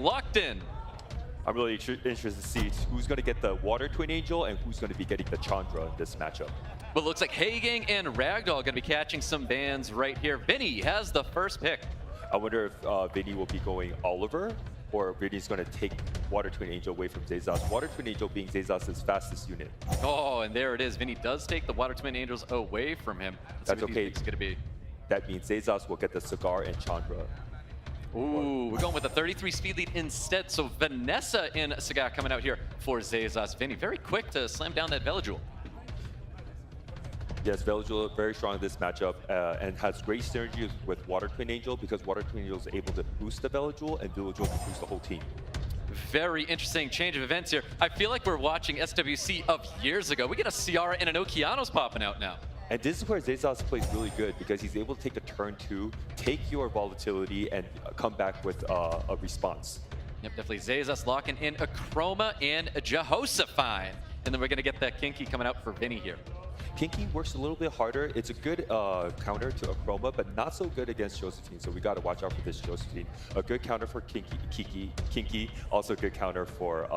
locked in. I'm really interested to see who's going to get the Water Twin Angel and who's going to be getting the Chandra in this matchup. But looks like Hagang and Ragdoll going to be catching some bans right here. Vinny has the first pick. I wonder if Vinny will be going Oliver, or Vinny's going to take Water Twin Angel away from ZEZAS. Water Twin Angel being ZEZAS' fastest unit. Oh, and there it is. Vinny does take the Water Twin Angels away from him. That's okay. It's going to be. That means ZEZAS will get the Cigar and Chandra. Ooh, we're going with a 33 speed lead instead. So Vanessa and Cigar coming out here for ZEZAS. Vinny very quick to slam down that Velajul. Yes, Velajul very strong in this matchup and has great synergy with Water Twin Angel because Water Twin Angel is able to boost the Velajul and Velajul can boost the whole team. Very interesting change of events here. I feel like we're watching SWC of years ago. We get a Ciara and an Okeanos popping out now. And this is where ZEZAS plays really good because he's able to take a turn 2, take your volatility, and come back with a response. Yep, definitely. ZEZAS locking in a Chroma and a Jehoshaphat. And then we're going to get that Kinky coming out for Vinny here. Kinky works a little bit harder. It's a good counter to Akroma, but not so good against Josephine. So we got to watch out for this Josephine. A good counter for Kinky, also a good counter for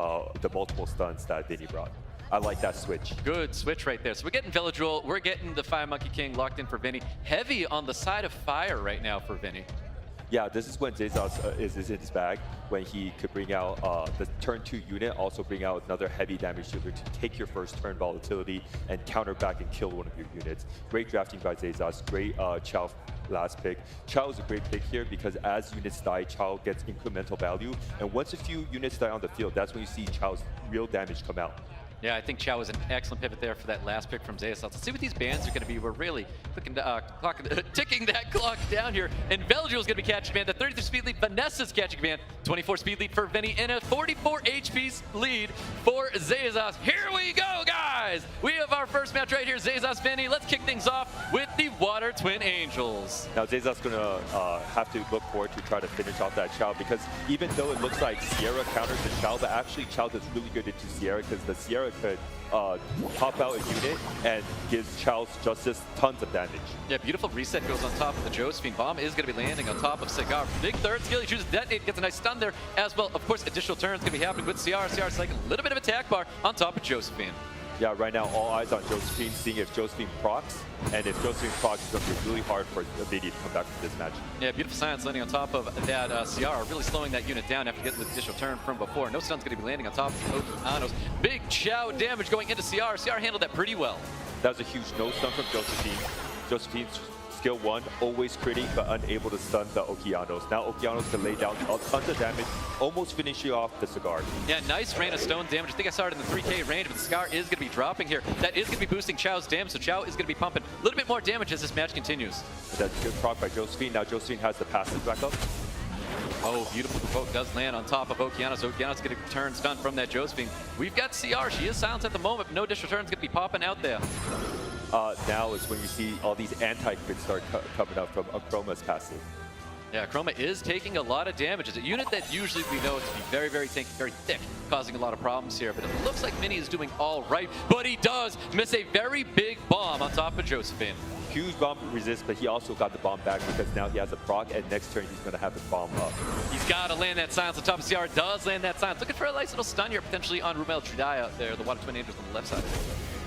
the multiple stuns that Vinny brought. I like that switch. Good switch right there. So we're getting Velajul, we're getting the Fire Monkey King locked in for Vinny. Heavy on the side of fire right now for Vinny. Yeah, this is when ZEZAS is in his bag, when he could bring out the turn 2 unit, also bring out another heavy damage dealer to take your first turn volatility and counter back and kill one of your units. Great drafting by ZEZAS, great Chao last pick. Chao is a great pick here because as units die, Chao gets incremental value. And once a few units die on the field, that's when you see Chao's real damage come out. Yeah, I think Chao was an excellent pivot there for that last pick from ZEZAS. Let's see what these bans are going to be. We're really ticking that clock down here. And Velajul is going to be catching command. The 33 speed lead, Vanessa's catching command. 24 speed lead for Vinny and a 44 HP lead for ZEZAS. Here we go, guys! We have our first match right here, ZEZAS Vinny. Let's kick things off with the Water Twin Angels. Now ZEZAS going to have to look forward to try to finish off that Chao because even though it looks like Sierra counters the Chao, but actually Chao does really good into Sierra because the Sierra could pop out a unit and gives Chao Justice tons of damage. Yeah, beautiful reset goes on top of the Josephine. Bomb is going to be landing on top of Cigar. Big third skill, he chooses detonate, gets a nice stun there as well. Of course, additional turns going to be happening with Ciara. Ciara's like a little bit of attack bar on top of Josephine. Yeah, right now all eyes on Josephine, seeing if Josephine procs, and if Josephine procs, it's going to be really hard for VINNY to come back from this match. Yeah, beautiful science landing on top of that Ciara, really slowing that unit down after getting the additional turn from before. No stun's going to be landing on top of Okeanos. Big Chao damage going into Ciara. Ciara handled that pretty well. That was a huge no stun from Josephine. Josephine's skill 1, always critting, but unable to stun the Okeanos. Now Okeanos can lay down tons of damage, almost finishing off the Cigar. Yeah, nice rain of stone damage. I think I saw it in the 3K range, but the Cigar is going to be dropping here. That is going to be boosting Chao's damage, so Chao is going to be pumping a little bit more damage as this match continues. That's a good proc by Josephine. Now Josephine has the passive back up. Oh, beautiful provoke does land on top of Okeanos. Okeanos getting a turn stun from that Josephine. We've got CR. She is silenced at the moment, but no additional turns going to be popping out there. Now is when you see all these anti-crits start coming up from Chroma's passive. Yeah, Chroma is taking a lot of damage. It's a unit that usually we know to be very, very tanky, very thick, causing a lot of problems here. But it looks like Vinny is doing all right, but he does miss a very big bomb on top of Josephine. Huge bomb resist, but he also got the bomb back because now he has a proc, and next turn he's going to have the bomb up. He's got to land that silence on top of Ciara. Does land that silence. Looking for a nice little stun here, potentially on Rumel Trudai out there, the Water Twin Angels on the left side.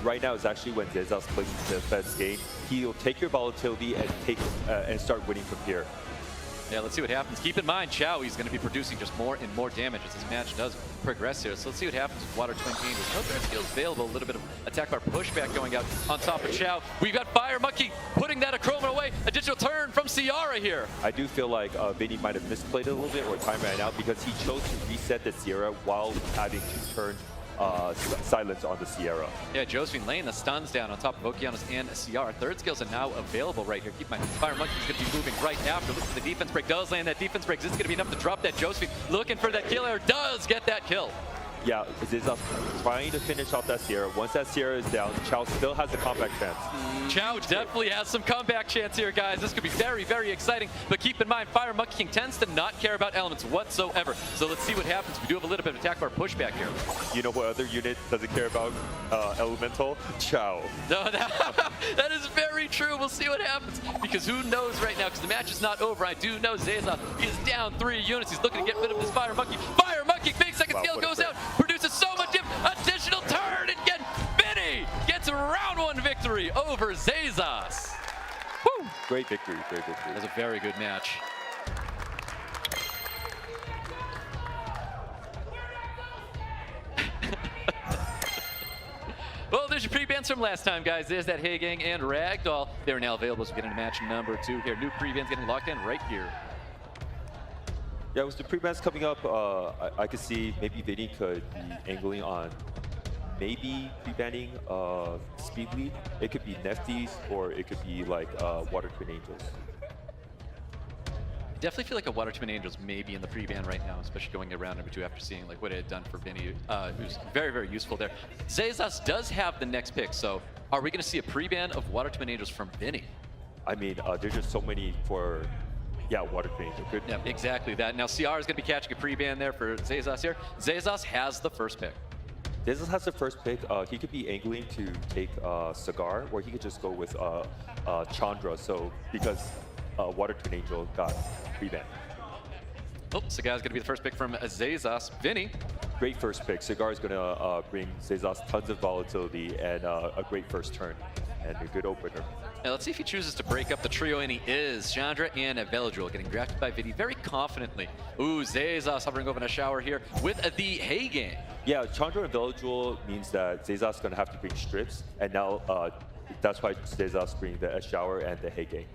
Right now is actually when ZEZAS plays the defense game. He'll take your volatility and and start winning from here. Yeah, let's see what happens. Keep in mind, Chao, he's going to be producing just more and more damage as this match does progress here. So let's see what happens with Water Twin Angels. No threat skills available. A little bit of attack bar pushback going out on top of Chao. We've got Fire Monkey putting that Acroma away. A digital turn from Ciara here. I do feel like Vinny might have misplayed it a little bit or time ran out because he chose to reset the Ciara while having 2 turns silence on the Ciara. Yeah, Josephine laying the stuns down on top of Okeanos and Ciara. Third skills are now available right here. Keep in mind, Fire Monkey's going to be moving right after. Look for the defense break. Does land that defense break. Is this going to be enough to drop that Josephine? Looking for that killer. Does get that kill. Yeah, ZEZAS trying to finish off that Sierra. Once that Sierra is down, Chow still has a comeback chance. Chow definitely has some comeback chance here, guys. This could be very, very exciting. But keep in mind, Fire Monkey King tends to not care about elements whatsoever. So let's see what happens. We do have a little bit of attack bar pushback here. You know what other unit doesn't care about elemental? Chow. No, that is very true. We'll see what happens. Because who knows right now, because the match is not over. I do know ZEZAS is down 3 units. He's looking to get rid of this Fire Monkey. Fire Monkey, big second skill goes out, produces so much additional turn, and again, VINNY gets a round 1 victory over ZEZAS. Woo! Great victory, great victory. That was a very good match. Well, there's your pre-bans from last time, guys. There's that Hey Gang and Ragdoll. They're now available as we get into match number 2 here. New pre-bans getting locked in right here. Yeah, with the pre-bans coming up, I could see maybe VINNY could be angling on maybe pre-banning Speed Lead. It could be Nefties, or it could be like Water Twin Angels. I definitely feel like a Water Twin Angels may be in the pre-ban right now, especially going around number 2 after seeing like what it had done for VINNY. It was very, very useful there. ZEZAS does have the next pick, so are we going to see a pre-ban of Water Twin Angels from VINNY? I mean, there's just so many for, yeah, Water Twin Angel. Good. Yeah, exactly that. Now CR is going to be catching a pre-ban there for ZEZAS here. ZEZAS has the first pick. ZEZAS has the first pick. He could be angling to take Cigar, or he could just go with Chandra. So because Water Twin Angel got pre-banned. Oh, Cigar's going to be the first pick from ZEZAS. VINNY. Great first pick. Cigar is going to bring ZEZAS tons of volatility and a great first turn and a good opener. Now let's see if he chooses to break up the trio, and he is. Chandra and Veladril getting drafted by VINNY very confidently. Ooh, ZEZAS hovering over in a shower here with the Hey Gang. Yeah, Chandra and Veladril means that ZEZAS is going to have to bring strips, and now that's why ZEZAS bring the shower and the Hey Gang.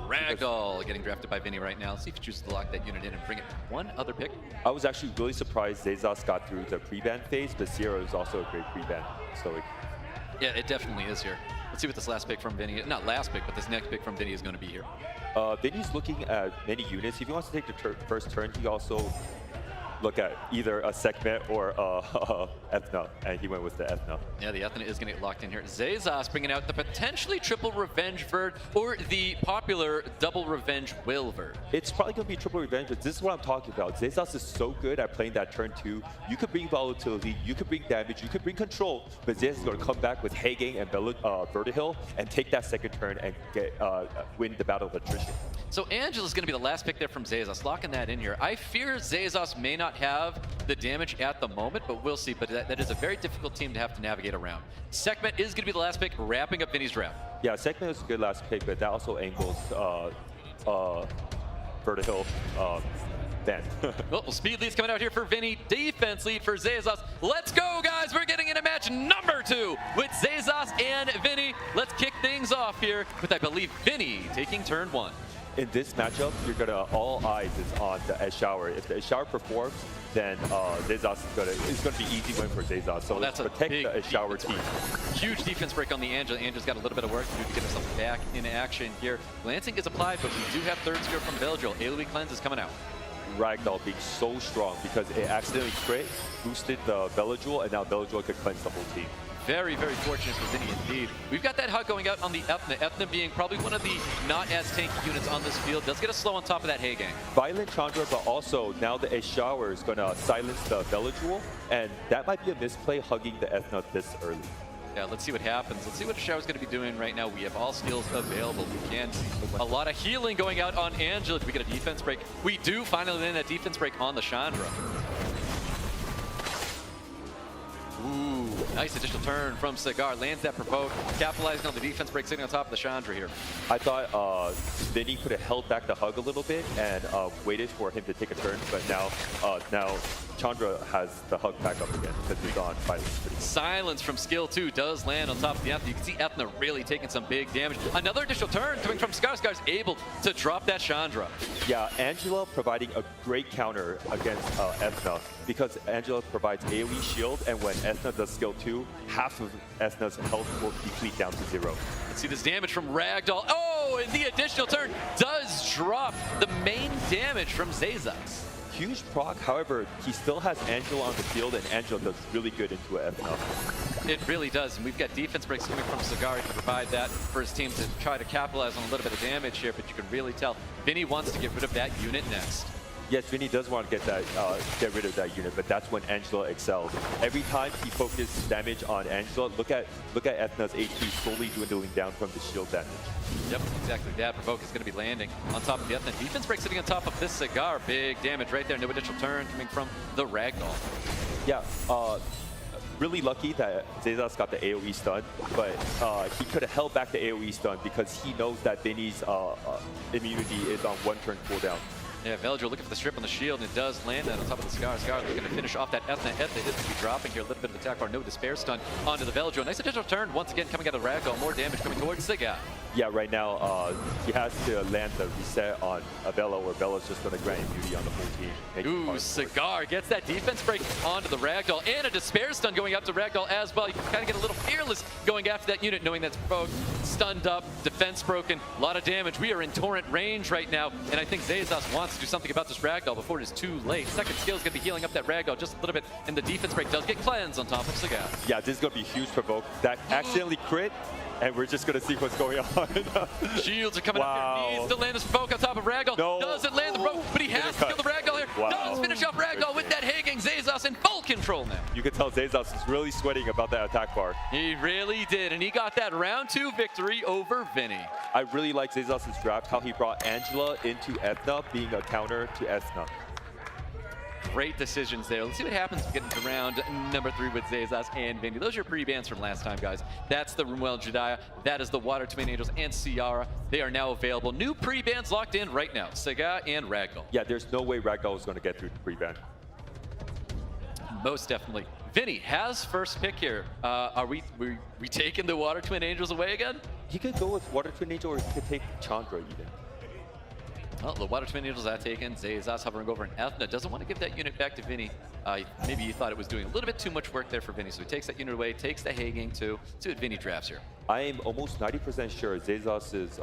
Ragdoll getting drafted by VINNY right now. Let's see if he chooses to lock that unit in and bring it one other pick. I was actually really surprised ZEZAS got through the pre-ban phase, but Sierra is also a great pre-ban. So yeah, it definitely is here. Let's see what this last pick from VINNY, not last pick, but this next pick from VINNY is going to be here. VINNY's looking at many units. If he wants to take the first turn, he also look at either a segment or Ethna, and he went with the Ethna. Yeah, the Ethna is going to get locked in here. ZEZAS bringing out the potentially triple Revenge Verd or the popular double Revenge Will Verd. It's probably going to be triple Revenge, but this is what I'm talking about. ZEZAS is so good at playing that turn 2. You could bring volatility, you could bring damage, you could bring control, but ZEZAS is going to come back with Hey Gang and Vertihill and take that second turn and get win the battle of attrition. So Angela's going to be the last pick there from ZEZAS, locking that in here. I fear ZEZAS may not have the damage at the moment, but we'll see. But that is a very difficult team to have to navigate around. Sekhmet is going to be the last pick, wrapping up VINNY's draft. Yeah, Sekhmet is a good last pick, but that also angles Vertihill Ben. Well, speed lead's coming out here for VINNY, defense lead for ZEZAS. Let's go, guys. We're getting into match number 2 with ZEZAS and VINNY. Let's kick things off here with, I believe, VINNY taking turn 1. In this matchup, you're gonna all eyes is on the Shower. If the Shower performs, then ZEZAS is gonna be easy win for ZEZAS. So let's protect the Shower team. Huge defense break on the Angela. Angela's got a little bit of work to do to get herself back in action here. Lancing is applied, but we do have third skill from Veladril. AoE cleanse is coming out. Ragdoll being so strong because it accidentally crit, boosted the Veladril, and now Veladril could cleanse the whole team. Very, very fortunate for VINNY indeed. We've got that hug going out on the Ethna. Ethna being probably one of the not as tanky units on this field. Does get a slow on top of that Hey Gang. Violent Chandra, but also now the Shower is going to silence the Veladril, and that might be a misplay hugging the Ethna this early. Yeah, let's see what happens. Let's see what Shower's going to be doing right now. We have all skills available. We can see a lot of healing going out on Angela. Do we get a defense break? We do finally land a defense break on the Chandra. Ooh, nice additional turn from Cigar. Lands that provoke, capitalizing on the defense break sitting on top of the Chandra here. I thought VINNY could have held back the hug a little bit and waited for him to take a turn, but now Chandra has the hug back up again because he's on Violence. Silence from skill 2 does land on top of the Ethna. You can see Ethna really taking some big damage. Another additional turn coming from Cigar. Cigar's able to drop that Chandra. Yeah, Angela providing a great counter against Ethna because Angela provides AoE shield, and when Ethna does skill 2, half of Ethna's health will deplete down to 0. Let's see this damage from Ragdoll. Oh, and the additional turn does drop the main damage from ZEZAS. huge proc. However, he still has Angela on the field, and Angela does really good into an FNL. It really does, and we've got defense breaks coming from Cigar to provide that for his team to try to capitalize on a little bit of damage here, but you can really tell Vinny wants to get rid of that unit next. Yes, Vinny does want to get rid of that unit, but that's when Angela excels. Every time he focuses damage on Angela, look at Ethna's HP slowly dwindling down from the shield damage. Yep, exactly that. Provoke is going to be landing on top of the Ethna. Defense break sitting on top of this Cigar. Big damage right there. No additional turn coming from the Ragdoll. Yeah, really lucky that ZEZAS got the AoE stun, but he could have held back the AoE stun because he knows that Vinny's immunity is on 1 turn cooldown. Yeah, Veldro looking for the strip on the shield, and it does land that on top of the Cigar. Cigar looking to finish off that Ethna. Ethna is going to be dropping here. A little bit of attack bar, no despair stun onto the Veldro. Nice additional turn once again coming out of the Ragdoll. More damage coming towards Cigar. Yeah, right now he has to land the reset on Bella, or Bella's just going to grant immunity on the whole team. Ooh, Cigar gets that defense break onto the Ragdoll, and a despair stun going up to Ragdoll as well. You can kind of get a little fearless going after that unit, knowing that's provoked, stunned up, defense broken, a lot of damage. We are in torrent range right now, and I think ZEZAS wants to do something about this Ragdoll before it is too late. Second skill is going to be healing up that Ragdoll just a little bit, and the defense break does get cleansed on top of Cigar. Yeah, this is going to be a huge provoke. That accidentally crit, and we're just going to see what's going on. Shields are coming up here. Needs to land this provoke on top of Ragdoll. No. Doesn't land the provoke, but he has to kill the Ragdoll here. Wow. Does finish off Ragdoll with that Hagang. ZEZAS in full control now. You can tell ZEZAS is really sweating about that attack bar. He really did, and he got that round 2 victory over Vinny. I really like ZEZAS' draft, how he brought Angela into Ethna, being a counter to Ethna. Great decisions there. Let's see what happens getting to round number 3 with ZEZAS and Vinny. Those are your pre-bans from last time, guys. That's the Rumwell Jediah. That is the Water Twin Angels and Ciara. They are now available. New pre-bans locked in right now. Cigar and Ragdoll. Yeah, there's no way Ragdoll is going to get through the pre-ban. Most definitely. Vinny has first pick here. Are we taking the Water Twin Angels away again? He could go with Water Twin Angel, or he could take Chandra even. Well, the Water Twin Angels are taken. ZEZAS hovering over an Ethna. Doesn't want to give that unit back to Vinny. Maybe he thought it was doing a little bit too much work there for Vinny, so he takes that unit away, takes the Hagang too. See what Vinny drafts here. I am almost 90% sure ZEZAS'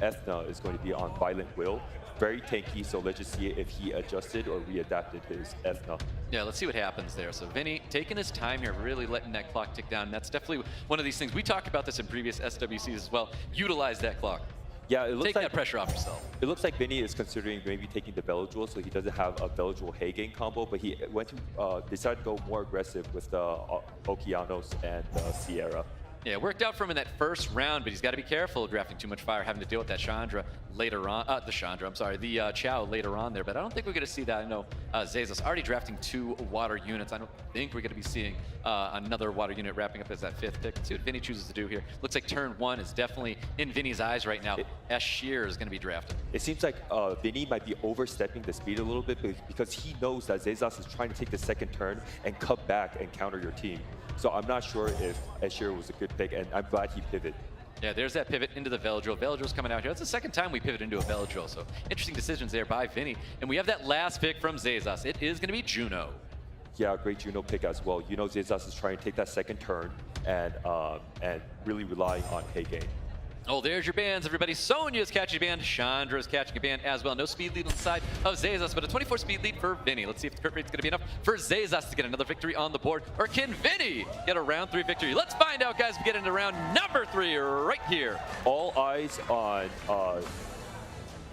Ethna is going to be on Violent Will. Very tanky, so let's just see if he adjusted or readapted his Ethna. Yeah, let's see what happens there. So Vinny taking his time here, really letting that clock tick down. That's definitely one of these things. We talked about this in previous SWCs as well. Utilize that clock. Yeah, it looks Take like that pressure off yourself. It looks like Vinny is considering maybe taking the Bellajoul, so he doesn't have a Bellajoul Hagang combo, but he went to decided to go more aggressive with the Okeanos and Sierra. Yeah, it worked out for him in that first round, but he's got to be careful drafting too much fire, having to deal with that Chandra later on. The Chow later on there, but I don't think we're going to see that. I know ZEZAS already drafting 2 water units. I don't think we're going to be seeing another water unit wrapping up as that 5th pick. Let's see what Vinny chooses to do here. Looks like turn 1 is definitely in Vinny's eyes right now. Sheer is going to be drafted. It seems like Vinny might be overstepping the speed a little bit because he knows that ZEZAS is trying to take the second turn and come back and counter your team. So I'm not sure if Sheer was a good pick, and I'm glad he pivoted. Yeah, there's that pivot into the Veldro. Veldro's coming out here. That's the second time we pivot into a Veldro, so interesting decisions there by Vinny. And we have that last pick from ZEZAS. It is going to be Juno. Yeah, great Juno pick as well. You know, ZEZAS is trying to take that second turn and really relying on Hagang. Oh, there's your bans, everybody. Sonya is catching a ban. Chandra is catching a ban as well. No speed lead on the side of ZEZAS, but a 24 speed lead for Vinny. Let's see if the crit rate's going to be enough for ZEZAS to get another victory on the board. Or can Vinny get a round 3 victory? Let's find out, guys. We get into round number 3 right here. All eyes on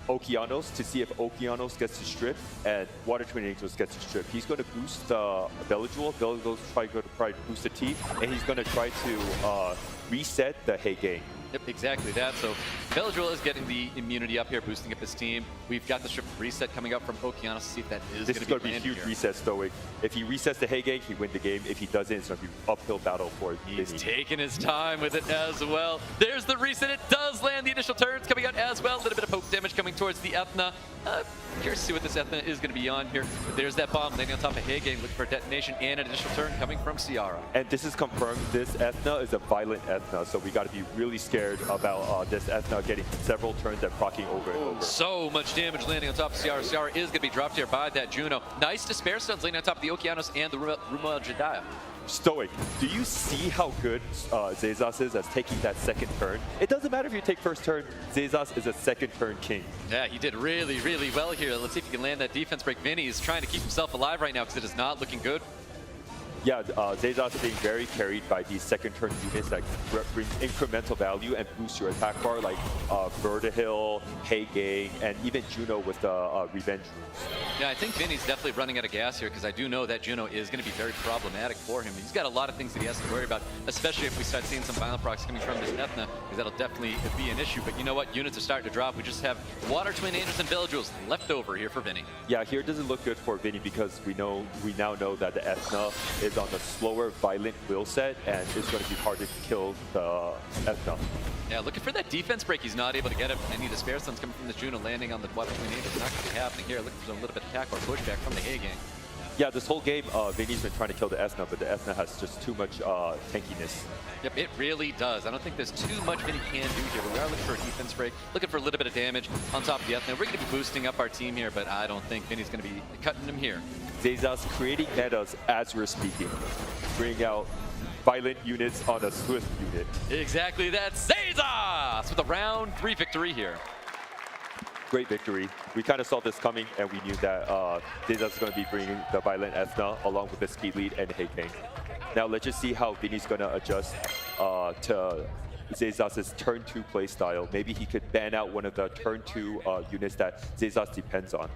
Okeanos to see if Okeanos gets to strip and Water Twin Angels gets to strip. He's going to boost Bellajoul. Bellajoul's probably going to try to boost the team, and he's going to try to reset the Hagang. Yep, exactly that. So Bellajoul is getting the immunity up here, boosting up his team. We've got the strip reset coming up from Okeanos to see if that is going to be a huge reset, Stoic. If he resets the Hagang, he wins the game. If he doesn't, it's going to be uphill battle for Vinny. He's taking his time with it as well. There's the reset. It does land the initial turns coming out as well. A little bit of poke damage coming towards the Ethna. Curious to see what this Ethna is going to be on here. But there's that bomb landing on top of Hagang, looking for a detonation and an initial turn coming from Ciara. And this is confirmed. This Ethna is a violent Ethna, so we got to be really scared about this Ethna getting several turns and proccing over and over. So much damage landing on top of Ciara. Ciara is going to be dropped here by that Juno. Nice despair stuns landing on top of the Okeanos and the Rumwell Jediah. Stoic, do you see how good ZEZAS is as taking that second turn? It doesn't matter if you take first turn, ZEZAS is a second turn king. Yeah, he did really, really well here. Let's see if he can land that defense break. VINNY is trying to keep himself alive right now because it is not looking good. Yeah, ZEZAS is being very carried by these second turn units that bring incremental value and boost your attack bar, like Vertihill, Heigang, and even Juno with the Revenge runes. Yeah, I think VINNY's definitely running out of gas here because I do know that Juno is going to be very problematic for him. He's got a lot of things that he has to worry about, especially if we start seeing some violent procs coming from this Ethna, because that'll definitely be an issue. But you know what? Units are starting to drop. We just have Water Twin Angels and Villagers left over here for VINNY. Yeah, here doesn't look good for VINNY because we now know that the Ethna is on the slower, violent will set, and it's going to be hard to kill the Ethna. Yeah, looking for that defense break. He's not able to get it. Any of the spare stuns coming from the Juno landing on the Water Twin Angels. Not going to be happening here. Looking for a little bit of attack or pushback from the Heigang. Yeah, this whole game, VINNY's been trying to kill the Ethna, but the Ethna has just too much tankiness. Yep, it really does. I don't think there's too much VINNY can do here, but we are looking for a defense break, looking for a little bit of damage on top of the Ethna. We're going to be boosting up our team here, but I don't think VINNY's going to be cutting him here. ZEZAS creating metas as we're speaking, bring out violent units on a swift unit. Exactly, that's ZEZAS with a round 3 victory here. Great victory. We kind of saw this coming, and we knew that ZEZAS is going to be bringing the violent Ethna along with the speed lead and Heigang. Now let's just see how VINNY's going to adjust to ZEZAS' turn 2 play style. Maybe he could ban out one of the turn 2 units that ZEZAS depends on.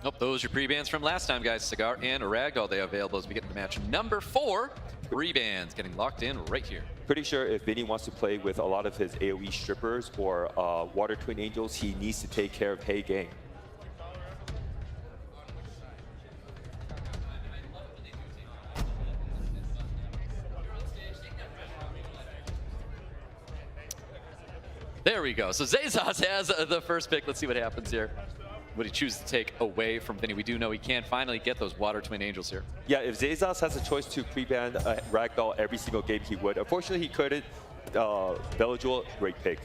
Nope, those are pre-bans from last time, guys. Cigar and Ragdoll, they are available as we get into match number 4. Pre-bans getting locked in right here. Pretty sure if VINNY wants to play with a lot of his AoE strippers or Water Twin Angels, he needs to take care of Heigang. There we go. So ZEZAS has the first pick. Let's see what happens here. What he chooses to take away from VINNY. We do know he can finally get those Water Twin Angels here. Yeah, if ZEZAS has a choice to pre-ban Ragdoll every single game, he would. Unfortunately, he couldn't. Belajul, great pick.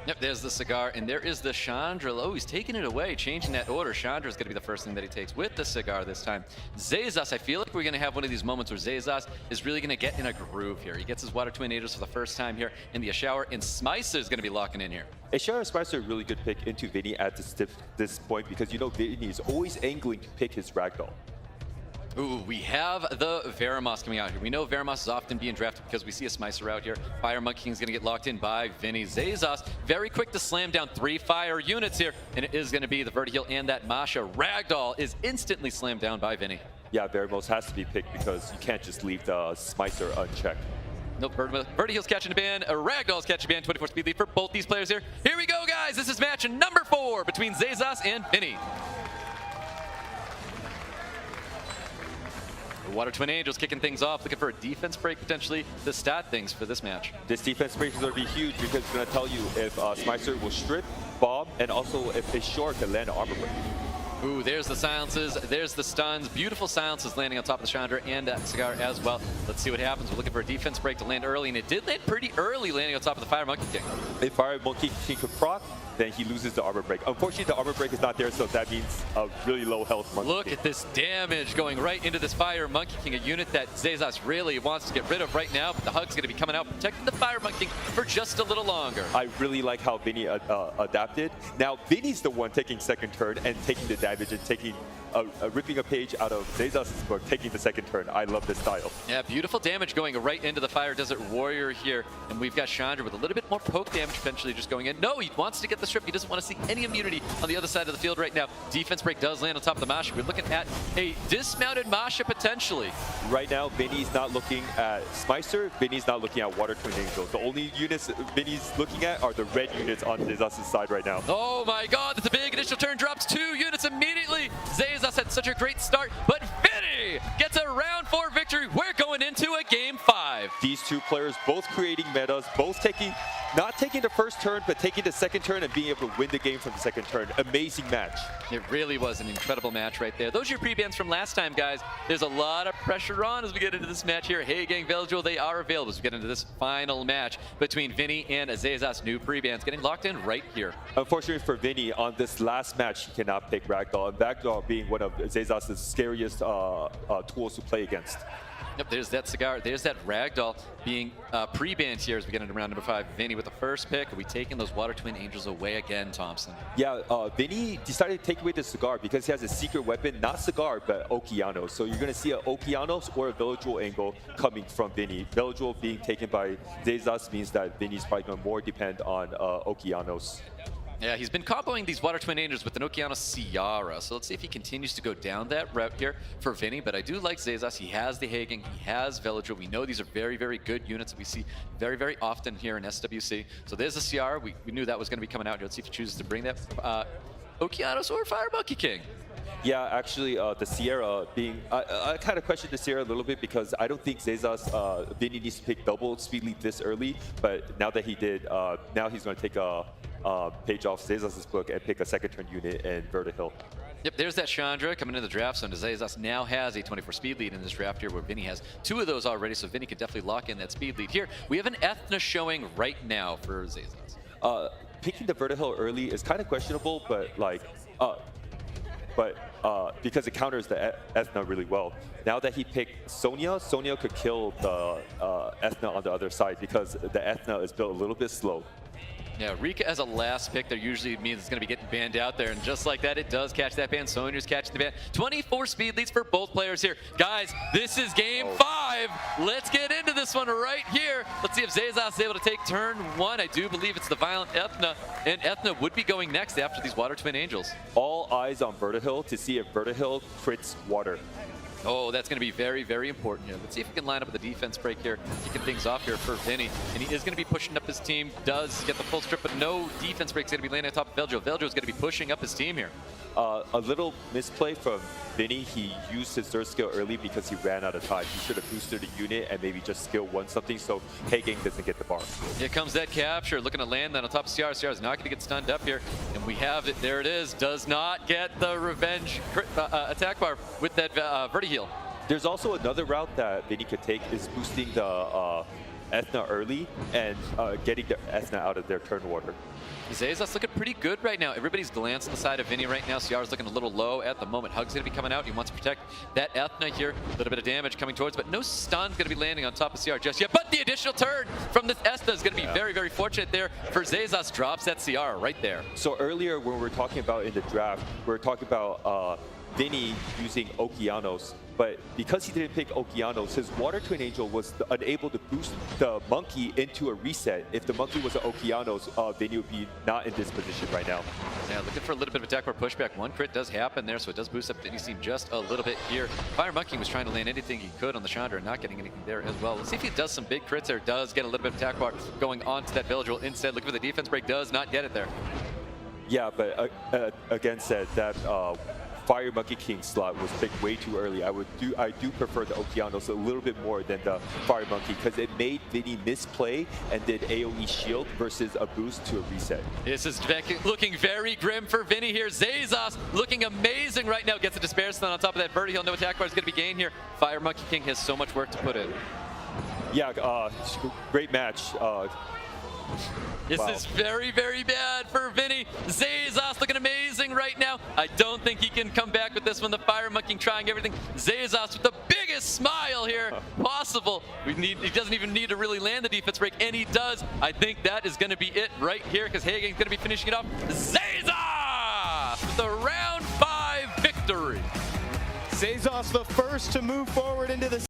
Yep, there's the Cigar, and there is the Chandra. Oh, he's taking it away, changing that order. Chandra is going to be the first thing that he takes with the Cigar this time. ZEZAS, I feel like we're going to have one of these moments where ZEZAS is really going to get in a groove here. He gets his Water Twin Angels for the first time here in the Ashour, and Smicer is going to be locking in here. Ashour and Smicer are a really good pick into VINNY at this point because you know VINNY is always angling to pick his Ragdoll. Ooh, we have the Veramos coming out here. We know Veramos is often being drafted because we see a Smicer out here. Fire Monkey King is going to get locked in by VINNY. ZEZAS, very quick to slam down 3 fire units here, and it is going to be the Vertihill and that Masha. Ragdoll is instantly slammed down by VINNY. Yeah, Veramos has to be picked because you can't just leave the Smicer unchecked. Nope, Vertihill's catching a ban, Ragdoll's catching a ban, 24 speed lead for both these players here. Here we go, guys. This is match number 4 between ZEZAS and VINNY. Water Twin Angels kicking things off, looking for a defense break potentially to stat things for this match. This defense break is going to be huge because it's going to tell you if Smicer will strip, bomb, and also if his short can land an armor break. Ooh, there's the silences, there's the stuns. Beautiful silences landing on top of the Chandra and that Cigar as well. Let's see what happens. We're looking for a defense break to land early, and it did land pretty early landing on top of the Fire Monkey King. If Fire Monkey King could proc, then he loses the armor break. Unfortunately, the armor break is not there, so that means a really low health Monkey Look King. at this damage going right into this Fire Monkey King, a unit that ZEZAS really wants to get rid of right now, but the Hug's going to be coming out, protecting the Fire Monkey King for just a little longer. I really like how VINNY adapted. Now, VINNY's the one taking second turn and taking the damage and taking ripping a page out of ZEZAS' book, taking the second turn. I love this style. Yeah, beautiful damage going right into the Fire Desert Warrior here. And we've got Chandra with a little bit more poke damage potentially just going in. No, he wants to get the strip. He doesn't want to see any immunity on the other side of the field right now. Defense break does land on top of the Masha. We're looking at a dismounted Masha potentially. Right now, VINNY's not looking at Smicer. VINNY's not looking at Water Twin Angels. The only units VINNY's looking at are the red units on ZEZAS' side right now. Oh my god, that's a big initial turn. Drops 2 units immediately. ZEZAS had such a great start, but VINNY gets a round 4 victory. We're going into a game 5. These two players both creating metas, both not taking the first turn, but taking the second turn and being able to win the game from the second turn. Amazing match. It really was an incredible match right there. Those are your pre-bans from last time, guys. There's a lot of pressure on as we get into this match here. Heigang, Villagers, they are available as we get into this final match between VINNY and ZEZAS. New pre-bans getting locked in right here. Unfortunately for VINNY, on this last match, he cannot pick Ragdoll, and Ragdoll being one of ZEZAS' scariest tools to play against. Yep, there's that cigar. There's that ragdoll being pre-banned here as we get into round number 5. Vinny with the first pick. Are we taking those Water Twin Angels away again, Thompson? Yeah, Vinny decided to take away the cigar because he has a secret weapon, not cigar, but Okeanos. So you're going to see an Okeanos or a Village angle coming from Vinny. Village being taken by ZEZAS means that Vinny's probably going to more depend on Okeanos. Yeah, he's been comboing these Water Twin Angels with an Okeanos Ciara, so let's see if he continues to go down that route here for Vinny. But I do like ZEZAS. He has the Hagen, he has Veladril. We know these are very, very good units that we see very, very often here in SWC. So there's a Ciara. We knew that was going to be coming out here. Let's see if he chooses to bring that Okeanos or Fire Monkey King. Yeah, actually, the Sierra being... I kind of questioned the Sierra a little bit because I don't think ZEZAS, Vinny needs to pick double speed lead this early, but now that he did, now he's going to take a page off ZEZAS' book and pick a second turn unit in Vertihill. Yep, there's that Chandra coming into the draft zone. ZEZAS now has a 24 speed lead in this draft here where Vinny has 2 of those already, so Vinny can definitely lock in that speed lead here. We have an Ethna showing right now for ZEZAS. Picking the Vertihill early is kind of questionable, but like... because it counters the Ethna really well. Now that he picked Sonya, Sonya could kill the Ethna on the other side because the Ethna is built a little bit slow. Yeah, Rika as a last pick, that usually means it's going to be getting banned out there, and just like that, it does catch that ban. Sonya's catching the ban. 24 speed leads for both players here. Guys, this is game 5. Let's get into this one right here. Let's see if ZEZAS is able to take turn 1. I do believe it's the Violent Ethna, and Ethna would be going next after these Water Twin Angels. All eyes on Vertihill to see if Vertihill crits water. Oh, that's going to be very, very important here. Let's see if we can line up with the defense break here, kicking things off here for Vinny. And he is going to be pushing up his team, does get the full strip, but no defense break's going to be landing on top of Veldro. Veldro is going to be pushing up his team here. A little misplay from Vinny. He used his third skill early because he ran out of time. He should have boosted the unit and maybe just skill 1 something so Hagen doesn't get the bar. Here comes that capture, looking to land that on top of Ciara. Ciara's not going to get stunned up here. And we have it. There it is. Does not get the revenge attack bar with that Verti-heal. There's also another route that Vinny could take is boosting the Ethna early and getting the Ethna out of their turn water. ZEZAS looking pretty good right now. Everybody's glancing the side of Vinny right now. Ciara's looking a little low at the moment. Hug's going to be coming out. He wants to protect that Ethna here. A little bit of damage coming towards, but no stun's going to be landing on top of Ciara just yet. But the additional turn from this Ethna is going to be very, very fortunate there for ZEZAS. Drops that Ciara right there. So earlier when we were talking about in the draft, we were talking about Vinny using Okeanos, but because he didn't pick Okeanos, his Water Twin Angel was unable to boost the monkey into a reset. If the monkey was an Okeanos, Vinny would be not in this position right now. Yeah, looking for a little bit of attack bar pushback. 1 crit does happen there, so it does boost up Vinny's team just a little bit here. Fire Monkey was trying to land anything he could on the Chandra and not getting anything there as well. Let's see if he does some big crits there. Does get a little bit of attack bar going on to that Village instead. Looking for the defense break, does not get it there. Yeah, but again said that Fire Monkey King slot was picked way too early. I do prefer the Okeanos a little bit more than the Fire Monkey because it made Vinny misplay and did AoE shield versus a boost to a reset. This is looking very grim for Vinny here. ZEZAS looking amazing right now. Gets a Despair Stun on top of that Verti-heal. No attack bar is going to be gained here. Fire Monkey King has so much work to put in. Yeah, great match. This is very, very bad for Vinny. ZEZAS looking amazing right now. I don't think he can come back with this one. The Fire Monkey trying everything. ZEZAS with the biggest smile here possible. He doesn't even need to really land the defense break, and he does. I think that is going to be it right here because Hagen's going to be finishing it off. ZEZAS with the round 5 victory. ZEZAS the first to move forward into the